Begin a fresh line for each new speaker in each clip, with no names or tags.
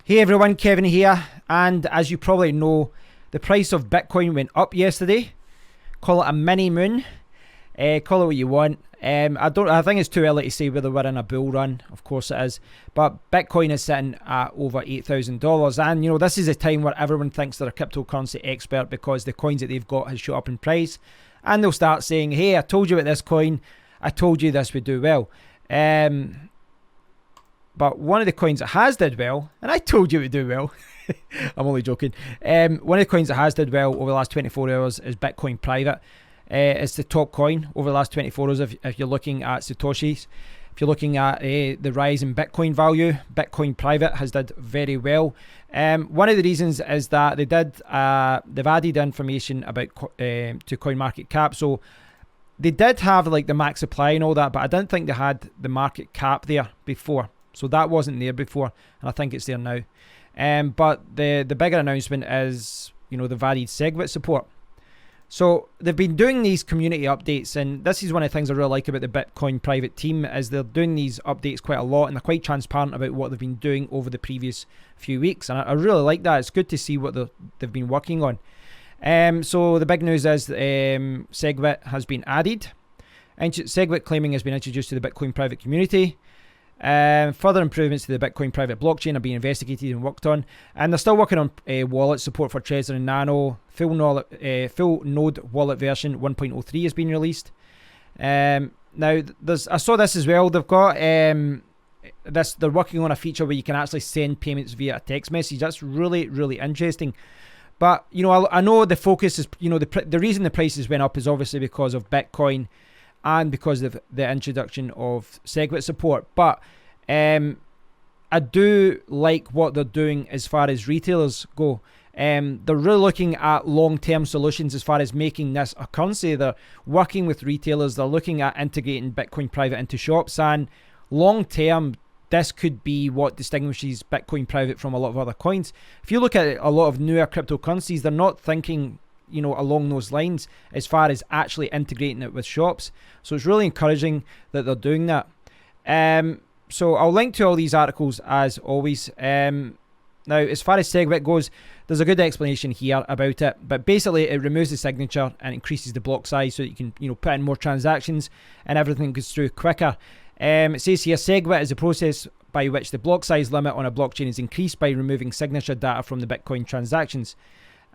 Hey everyone, Kevin here, and as you probably know, the price of Bitcoin went up yesterday. Call it a mini moon, call it what you want. I think it's too early to say whether we're in a bull run. Of course it is, but Bitcoin is sitting at over $8,000, and you know this is a time where everyone thinks they're a cryptocurrency expert because the coins that they've got has shot up in price, and they'll start saying, "Hey, I told you about this coin. I told you this would do well." But one of the coins that has did well, and I told you it would do well. I'm only joking. One of the coins that has did well over the last 24 hours is Bitcoin Private. It's the top coin over the last 24 hours if you're looking at Satoshis. If you're looking at the rise in Bitcoin value, Bitcoin Private has did very well. One of the reasons is that they've added information about to CoinMarketCap. So they did have like the max supply and all that, but I didn't think they had the market cap there before. So that wasn't there before, and I think it's there now. But the bigger announcement is, you know, they've added SegWit support. So they've been doing these community updates, and this is one of the things I really like about the Bitcoin Private team is they're doing these updates quite a lot, and they're quite transparent about what they've been doing over the previous few weeks, and I really like that. It's good to see what they've been working on. So the big news is SegWit has been added. SegWit claiming has been introduced to the Bitcoin Private community. Further improvements to the Bitcoin Private blockchain are being investigated and worked on, and they're still working on wallet support for Trezor and Nano. Full node wallet version 1.03 has been released. Now I saw this as well. They've got they're working on a feature where you can actually send payments via a text message. That's really interesting. But you know, I know the focus is, you know, the reason the prices went up is obviously because of Bitcoin and because of the introduction of SegWit support. But I do like what they're doing as far as retailers go. They're really looking at long-term solutions as far as making this a currency. They're working with retailers. They're looking at integrating Bitcoin Private into shops, and long-term, this could be what distinguishes Bitcoin Private from a lot of other coins. If you look at a lot of newer cryptocurrencies, they're not thinking, you know, along those lines as far as actually integrating it with shops. So it's really encouraging that they're doing that. So I'll link to all these articles as always. Now, as far as SegWit goes, there's a good explanation here about it, but basically it removes the signature and increases the block size so that you can, you know, put in more transactions and everything goes through quicker. It says here, SegWit is a process by which the block size limit on a blockchain is increased by removing signature data from the Bitcoin transactions.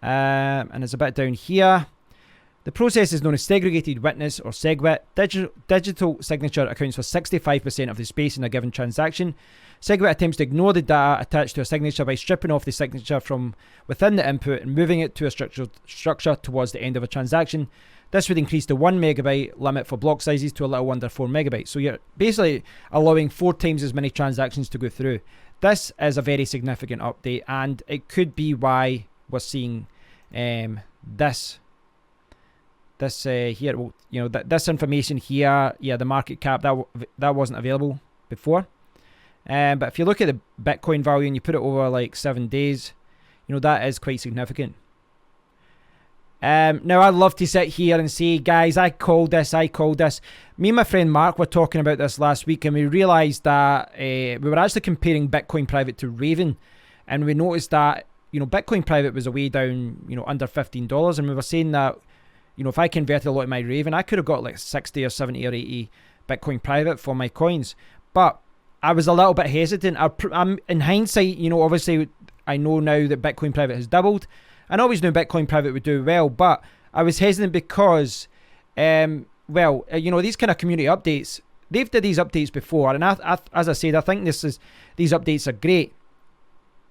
And there's a bit down here. The process is known as segregated witness, or SegWit. Digital signature accounts for 65% of the space in a given transaction. SegWit attempts to ignore the data attached to a signature by stripping off the signature from within the input and moving it to a structure towards the end of a transaction. This would increase the 1 megabyte limit for block sizes to a little under 4 megabytes. So you're basically allowing 4 times as many transactions to go through. This is a very significant update, and it could be why we're seeing this here, well, you know, this information here, yeah, the market cap that wasn't available before. But if you look at the Bitcoin value and you put it over like 7 days, you know, that is quite significant. Now I'd love to sit here and say, guys, I called this. Me and my friend Mark were talking about this last week, and we realized that we were actually comparing Bitcoin Private to Raven, and we noticed that, you know, Bitcoin Private was a way down, you know, under $15, and we were saying that, you know, if I converted a lot of my Raven, I could have got like 60 or 70 or 80 Bitcoin Private for my coins. But I was a little bit hesitant. I'm in hindsight, you know, obviously I know now that Bitcoin Private has doubled. I always knew Bitcoin Private would do well, but I was hesitant because, you know, these kind of community updates, they've did these updates before, and as I said, I think these updates are great.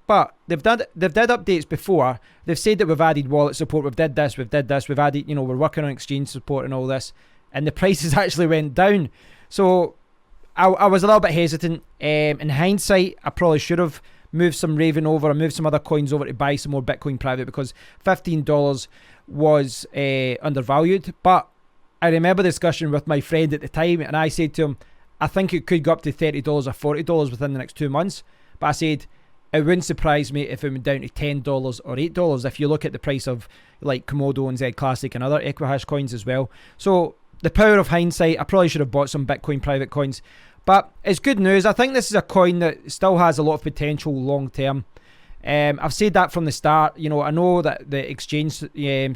But they've did updates before. They've said that we've added wallet support, we've added, you know, we're working on exchange support and all this, and the prices actually went down. So I was a little bit hesitant. In hindsight, I probably should have moved some Raven over or moved some other coins over to buy some more Bitcoin Private, because $15 was undervalued. But I remember the discussion with my friend at the time, and I said to him, I think it could go up to $30 or $40 within the next 2 months. But I said, it wouldn't surprise me if it went down to $10 or $8 if you look at the price of like Komodo and Z Classic and other Equihash coins as well. So the power of hindsight, I probably should have bought some Bitcoin Private coins. But it's good news. I think this is a coin that still has a lot of potential long term. I've said that from the start. You know, I know that the exchange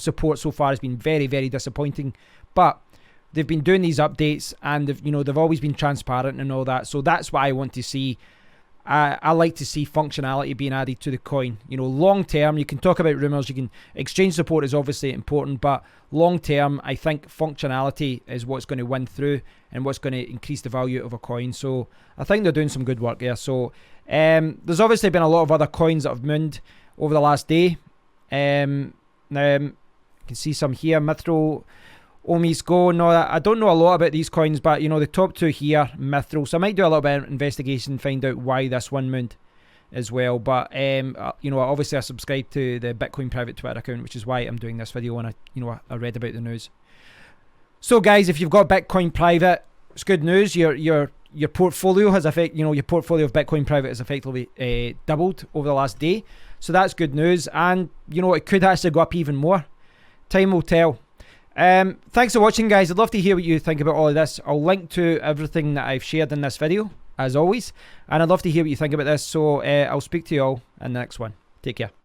support so far has been very, very disappointing, but they've been doing these updates, and they've always been transparent and all that. So that's what I want to see. I like to see functionality being added to the coin. You know, long term, you can talk about rumors. Exchange support is obviously important, but long term, I think functionality is what's going to win through and what's going to increase the value of a coin. So I think they're doing some good work there. So there's obviously been a lot of other coins that have mooned over the last day. Now you can see some here. Mithril, Omi's Go. No, I don't know a lot about these coins, but the top two here, Mithril. So I might do a little bit of investigation, find out why this one mooned as well. But obviously I subscribe to the Bitcoin private Twitter account, which is why I'm doing this video, and I read about the news. So guys, if you've got Bitcoin private, it's good news. Your portfolio has your portfolio of Bitcoin private has effectively doubled over the last day. So that's good news, and it could actually go up even more. Time will tell. Thanks for watching, guys. I'd love to hear what you think about all of this. I'll link to everything that I've shared in this video, as always, and I'd love to hear what you think about this. So I'll speak to you all in the next one. Take care.